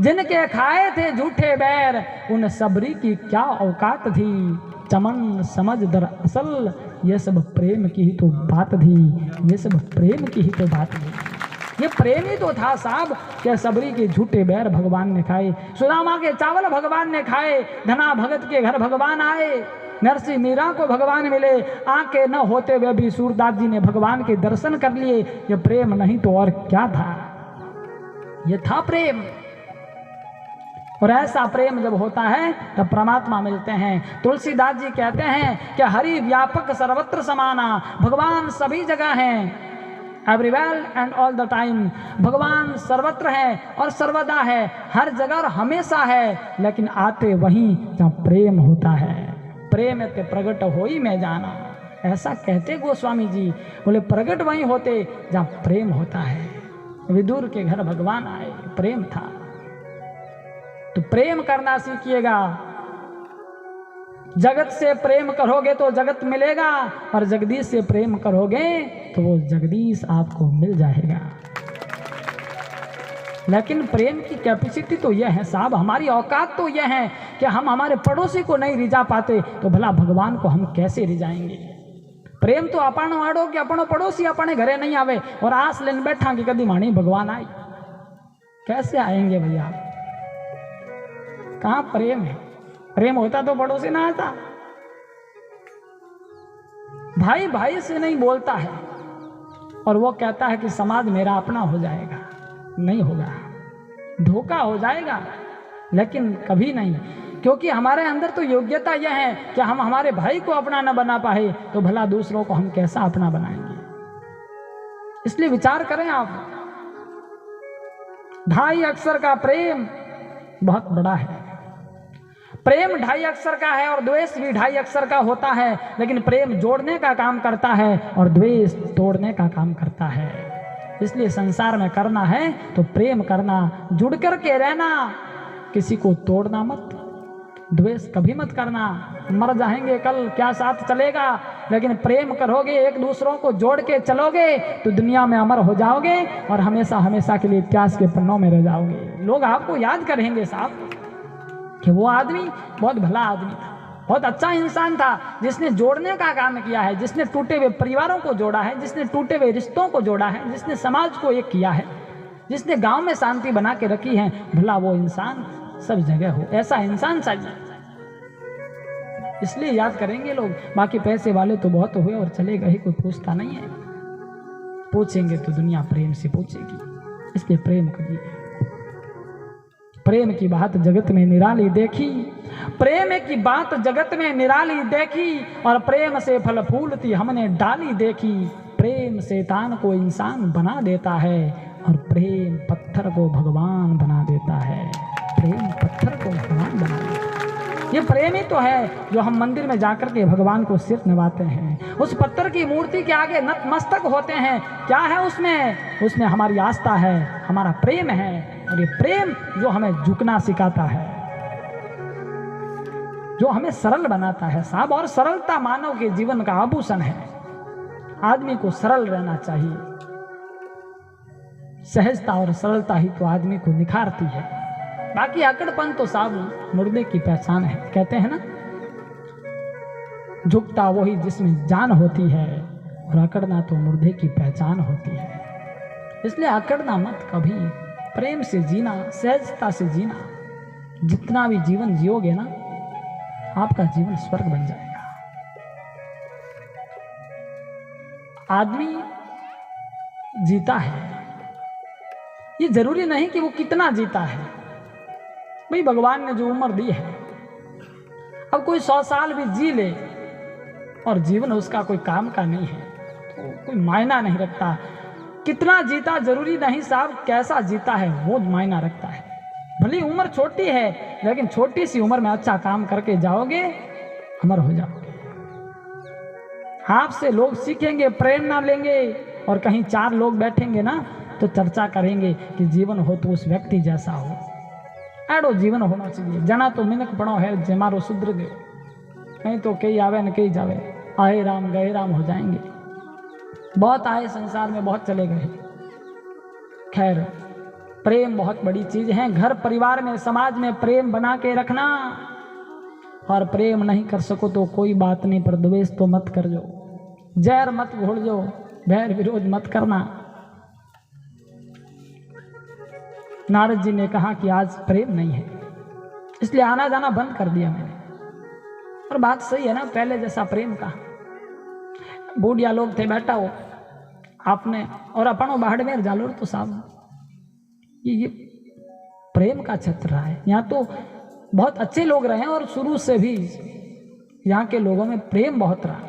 जिनके खाए थे झूठे बैर, उन सबरी की क्या औकात थी? चमन समझ दरअसल ये सब प्रेम की ही तो बात थी, ये सब प्रेम की ही तो बात थी। ये प्रेम ही तो था साहब, कि सबरी के झूठे बैर भगवान ने खाए, सुदामा के चावल भगवान ने खाए, धना भगत के घर भगवान आए, नरसी मीरा को भगवान मिले, आंखें न होते हुए भी सूरदास जी ने भगवान के दर्शन कर लिए। ये प्रेम नहीं तो और क्या था? ये था प्रेम। और ऐसा प्रेम जब होता है तब परमात्मा मिलते हैं। तुलसीदास जी कहते हैं कि हरि व्यापक सर्वत्र समाना, भगवान सभी जगह हैं, everywhere and all the time. भगवान सर्वत्र है और सर्वदा है, हर जगह और हमेशा है, लेकिन आते वहीं जहाँ प्रेम होता है। प्रेम ते प्रगट होई में जाना, ऐसा कहते गोस्वामी जी। बोले प्रगट वहीं होते जहाँ प्रेम होता है। विदुर के घर भगवान आए, प्रेम था। तो प्रेम करना सीखिएगा। जगत से प्रेम करोगे तो जगत मिलेगा, और जगदीश से प्रेम करोगे तो वो जगदीश आपको मिल जाएगा। लेकिन प्रेम की कैपेसिटी तो यह है साहब, हमारी औकात तो यह है कि हम हमारे पड़ोसी को नहीं रिझा पाते, तो भला भगवान को हम कैसे रिझाएंगे? प्रेम तो अपन वाड़ो कि अपनो पड़ोसी अपने घरे नहीं आवे और आस लेने बैठा कि कदी मानी भगवान आई, कैसे आएंगे भैया? कहाँ प्रेम है? प्रेम होता तो पड़ोसी ना आता। भाई भाई से नहीं बोलता है और वो कहता है कि समाज मेरा अपना हो जाएगा, नहीं होगा, धोखा हो जाएगा, लेकिन कभी नहीं। क्योंकि हमारे अंदर तो योग्यता यह है कि हम हमारे भाई को अपना न बना पाए तो भला दूसरों को हम कैसा अपना बनाएंगे? इसलिए विचार करें आप। 2.5 अक्षर का प्रेम बहुत बड़ा है। प्रेम 2.5 अक्षर का है और द्वेष भी 2.5 अक्षर का होता है, लेकिन प्रेम जोड़ने का काम करता है और द्वेष तोड़ने का काम करता है। इसलिए संसार में करना है तो प्रेम करना, जुड़ कर के रहना, किसी को तोड़ना मत, द्वेष कभी मत करना, मर जाएंगे कल, क्या साथ चलेगा, लेकिन प्रेम करोगे, एक दूसरों को जोड़ के चलोगे तो दुनिया में अमर हो जाओगे और हमेशा हमेशा के लिए इतिहास के पन्नों में रह जाओगे। लोग आपको याद करेंगे साहब कि वो आदमी बहुत भला आदमी था, बहुत अच्छा इंसान था, जिसने जोड़ने का काम किया है, जिसने टूटे हुए परिवारों को जोड़ा है, जिसने टूटे हुए रिश्तों को जोड़ा है, जिसने समाज को एक किया है, जिसने गांव में शांति बना के रखी है। भला वो इंसान सब जगह हो, ऐसा इंसान चाहिए, इसलिए याद करेंगे लोग। बाकी पैसे वाले तो बहुत हुए और चले गए, कोई पूछता नहीं है, पूछेंगे तो दुनिया प्रेम से पूछेगी, इसलिए प्रेम करिए। प्रेम की बात जगत में निराली देखी, प्रेम की बात जगत में निराली देखी, और प्रेम से फल फूलती हमने डाली देखी। प्रेम शैतान को इंसान बना देता है और प्रेम पत्थर को भगवान बना देता है। प्रेम पत्थर को भगवान बना देता है। ये प्रेम ही तो है जो हम मंदिर में जाकर के भगवान को सिर नवाते हैं, उस पत्थर की मूर्ति के आगे नतमस्तक होते हैं। क्या है उसमें? उसमें हमारी आस्था है, हमारा प्रेम है, और ये प्रेम जो हमें झुकना सिखाता है, जो हमें सरल बनाता है साहब। और सरलता मानव के जीवन का आभूषण है। आदमी को सरल रहना चाहिए। सहजता और सरलता ही तो आदमी को निखारती है। बाकी अकड़पन तो साहब मुर्दे की पहचान है। कहते हैं ना, झुकता वही जिसमें जान होती है, और अकड़ना तो मुर्दे की पहचान होती है। इसलिए अकड़ना मत कभी, प्रेम से जीना, सहजता से जीना। जितना भी जीवन जियोगे ना, आपका जीवन स्वर्ग बन जाएगा। आदमी जीता है, ये जरूरी नहीं कि वो कितना जीता है। भाई भगवान ने जो उम्र दी है, अब कोई 100 साल भी जी ले और जीवन उसका कोई काम का नहीं है तो कोई मायना नहीं रखता। कितना जीता जरूरी नहीं साहब, कैसा जीता है वो मायना रखता है। भली उम्र छोटी है, लेकिन छोटी सी उम्र में अच्छा काम करके जाओगे, अमर हो जाओगे। आपसे लोग सीखेंगे, प्रेरणा लेंगे, और कहीं 4 लोग बैठेंगे ना तो चर्चा करेंगे कि जीवन हो तो उस व्यक्ति जैसा हो। एडो जीवन होना चाहिए। जना तो मिनक बनो है जमारो शुद्र दे, नहीं तो कई आवे न कई जावे, आए राम गए राम हो जाएंगे। बहुत आए संसार में, बहुत चले गए। खैर, प्रेम बहुत बड़ी चीज है। घर परिवार में, समाज में प्रेम बना के रखना। और प्रेम नहीं कर सको तो कोई बात नहीं, पर द्वेष तो मत कर जो, जहर मत घोल जो, बैर विरोध मत करना। नारद जी ने कहा कि आज प्रेम नहीं है, इसलिए आना जाना बंद कर दिया मैंने। और बात सही है ना, पहले जैसा प्रेम कहा। बूढ़िया लोग थे, बैठा हो आपने और अपनों बाड़मेर जालोर तो साहब ये प्रेम का क्षेत्र रहा है। यहाँ तो बहुत अच्छे लोग रहे हैं और शुरू से भी यहाँ के लोगों में प्रेम बहुत रहा।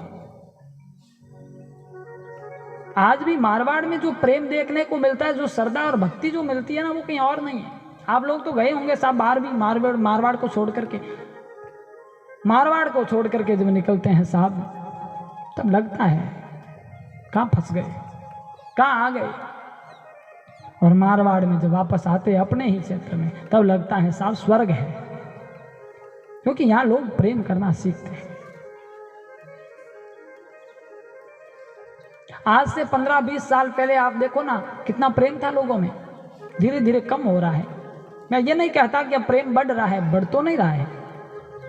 आज भी मारवाड़ में जो प्रेम देखने को मिलता है, जो श्रद्धा और भक्ति जो मिलती है ना, वो कहीं और नहीं है। आप लोग तो गए होंगे साहब बाहर भी, मारवाड़ को छोड़ करके, मारवाड़ को छोड़ करके जब निकलते हैं साहब, तब लगता है कहाँ फंस गए, कहाँ आ गए। और मारवाड़ में जब वापस आते हैं अपने ही क्षेत्र में, तब लगता है साहब स्वर्ग है, क्योंकि यहाँ लोग प्रेम करना सीखते हैं। आज से 15-20 साल पहले आप देखो ना, कितना प्रेम था लोगों में। धीरे धीरे कम हो रहा है। मैं ये नहीं कहता कि अब प्रेम बढ़ रहा है, बढ़ तो नहीं रहा है,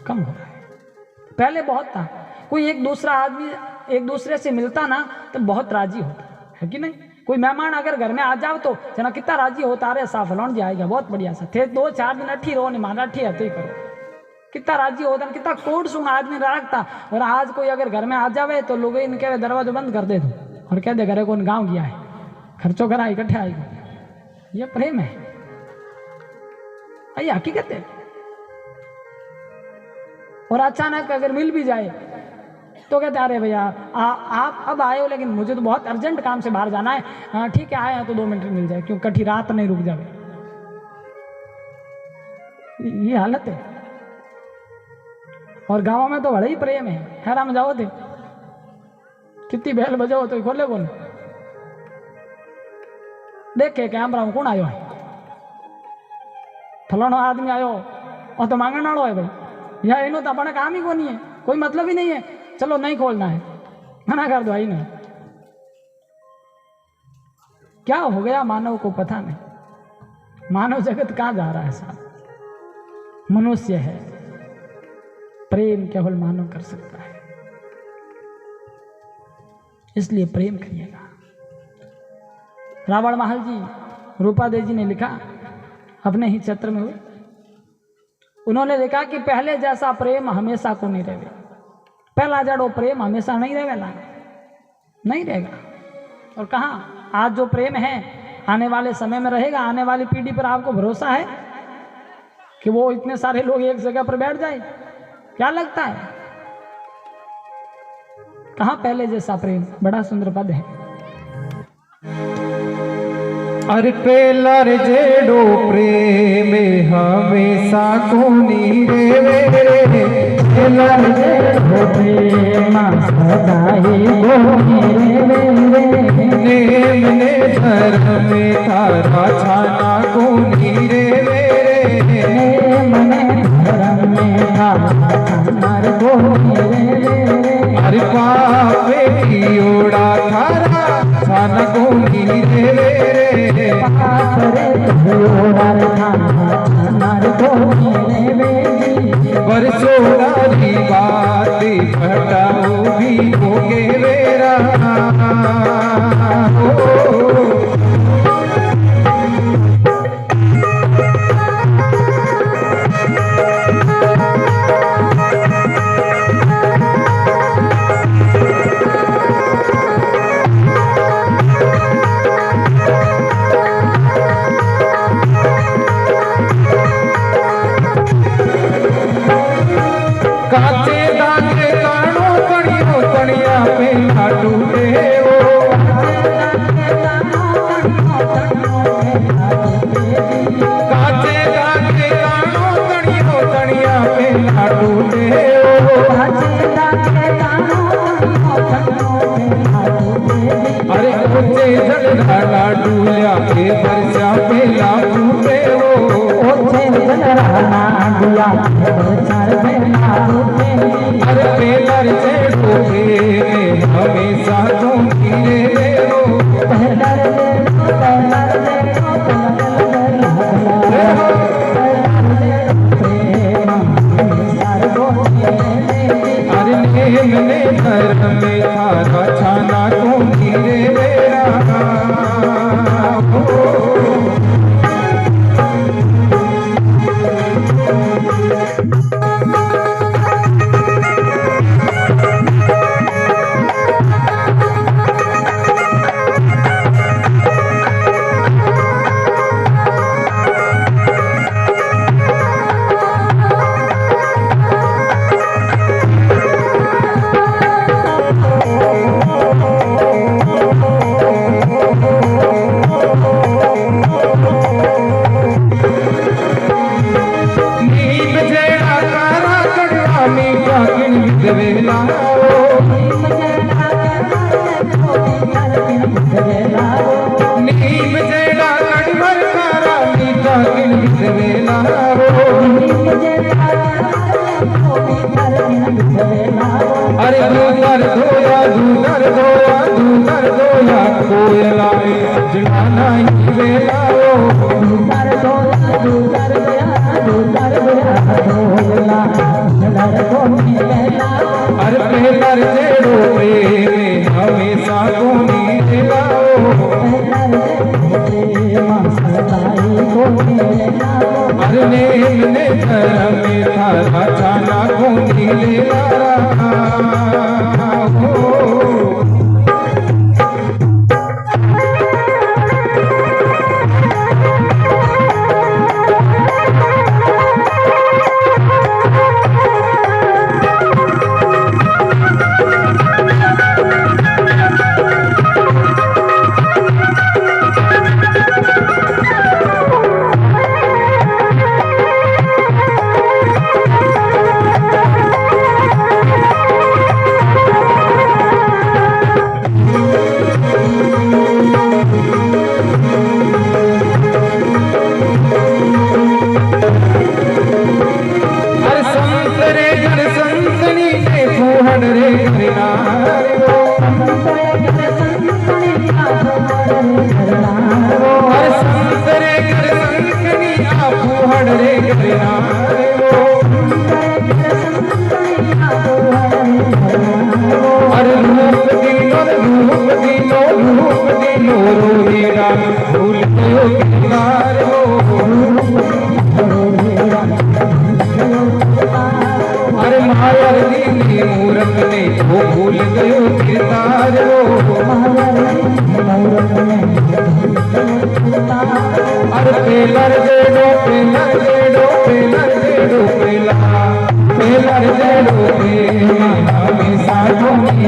कम हो रहा है। पहले बहुत था, कोई एक दूसरा आदमी एक दूसरे से मिलता ना तो बहुत राजी होता है कि नहीं। कोई मेहमान अगर घर में आ जाओ तो जना कितना राजी होता, अरे साफ लौट जाएगा, बहुत बढ़िया सा थे, 2-4 दिन अठी रहो, नहीं माना अठी हते करो, कितना राजी होता, कितना कोड सुन आदमी रखता। और आज कोई अगर घर में आ जावे तो लोग इनके दरवाजा बंद कर दे दो और कह दे घरे कौन गाँव गया है, खर्चो करा इकट्ठे आएगा। ये प्रेम है, ये हकीकत है। और अचानक अगर मिल भी जाए तो कहते अरे भैया आप अब आए हो, लेकिन मुझे तो बहुत अर्जेंट काम से बाहर जाना है। हाँ ठीक है, आए हैं तो 2 मिनट मिल जाए, क्यों कठी रात नहीं रुक जावे। ये हालत है। और गाँव में तो बड़ा ही प्रेम है। हैराम जाओ थे, कितनी बैल बजाओ तो खोले कौन, देखे कैमरा में कौन आयो है, फलानो आदमी आयो और तो मांगण वालों है भाई, या इन्हों तो अपना काम ही को नहीं है, कोई मतलब ही नहीं है, चलो नहीं खोलना है, मना कर दो। आई नहीं, क्या हो गया मानव को पता नहीं, मानव जगत कहाँ जा रहा है साहब। मनुष्य है, प्रेम केवल मानव कर सकता है, इसलिए प्रेम करिएगा। रावण महल जी रूपा देवी जी ने लिखा अपने ही चित्र में हुए, उन्होंने लिखा कि पहले जैसा प्रेम हमेशा को नहीं रहेगा, पहला जड़ो प्रेम हमेशा नहीं रहेगा, नहीं रहेगा। और कहाँ आज जो प्रेम है आने वाले समय में रहेगा, आने वाली पीढ़ी पर आपको भरोसा है कि वो इतने सारे लोग एक जगह पर बैठ जाए? क्या लगता है? कहाँ पहले जैसा प्रेम। बड़ा सुंदर पद है। अरे पेलर जेड़ो प्रेम हमेशा कोनी रे, पेलर जेड़ो प्रेम सदाई कोनी रे, नेम ने धर्म में तारा छाना कोनी रे, नेम ने धर्म में तारा छाना कोनी रे, अरे पापे की ओड़ा थारा छाना कोनी रे, बरसोड़ी बात घटाओ भी होगे मेरा। काचे दागे कानो कणियो कणिया पे लाडू देवो, काचे दागे कानो कणियो कणिया पे लाडू देवो, अरे ऊंचे जलरा लाडू लिया के बरसा पे लाडू देवो, ऊंचे जलरा लाडू लिया के बरसा पे लाडू देवो, अरे पेलर जेड़ो प्रेम हमेशा कोनी रे, पेलर जेड़ो प्रेम हमेशा कोनी रे, अरे नेम ने धर्म में थारा छाना कोनी रे मेरा। नीम जेड़ा कड़वर कारा मीठा किन बिसवेला, अरे दूधर धोया दूधर धोया दूधर धोया कोयला जलाना ही वेला, दूधर धोया दूधर धोया दूधर धोया कोयला जलाना कोनी वेला, अरे पेलर जेड़ो प्रेम हमेशा कोनी रेला, अरे नेम ने धर्म में थारा छाना कोनी लेला। फूहड़ रे करनार वो हर संतरे कर संकनी आ फूहड़ रे करनार वो हर रूप दीनो रोहीड़ा भूल गयो किरदार वो अरे माया दी मूरत ने वो भूल गयो किरदार अरे पेलर जेडो पेलर जेडो पेलर जेडो पेला पेलर जेडो पेला हमेशा घूमी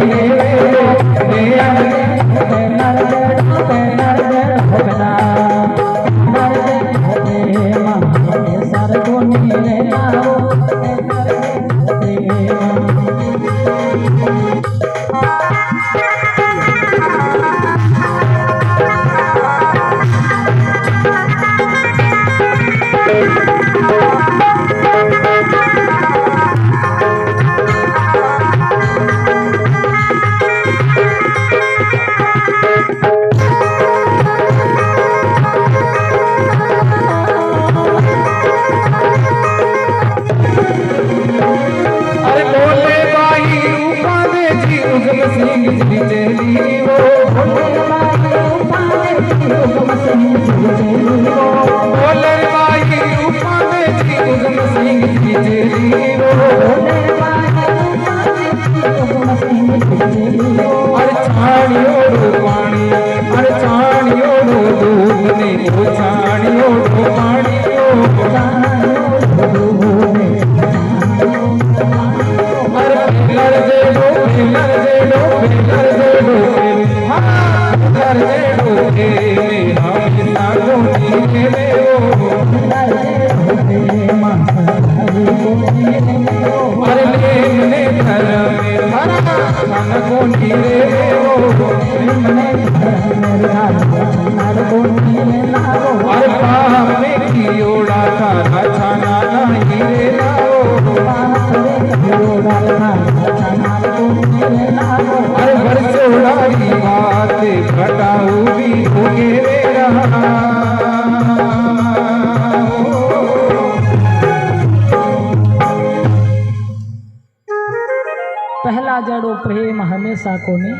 पहला जड़ो प्रेम हमेशा कोनी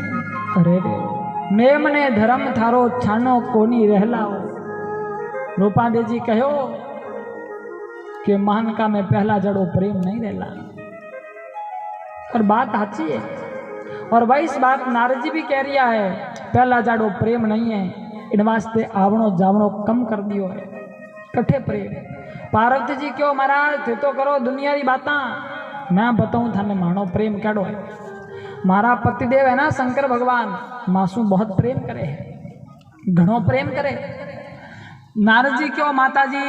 रे मेम ने धर्म थारो छानो कोनी रहलाओ। रूपादे जी कहो कि महानका में पहला जड़ो प्रेम नहीं रहला, और बात अच्छी है। और वही इस बात नारद जी भी कह रिया है, पहला जड़ो प्रेम नहीं है, इन वास्ते आवणो जावणो कम कर दियो है। कठे प्रेम पार्वती जी क्यों महाराज थे तो करो दुनिया की बात, मैं बताऊं थाने मानो प्रेम केड़ो है। मारा पतिदेव है ना शंकर भगवान, मासू बहुत प्रेम करे है, घणो प्रेम करे। नारद जी क्यों माता जी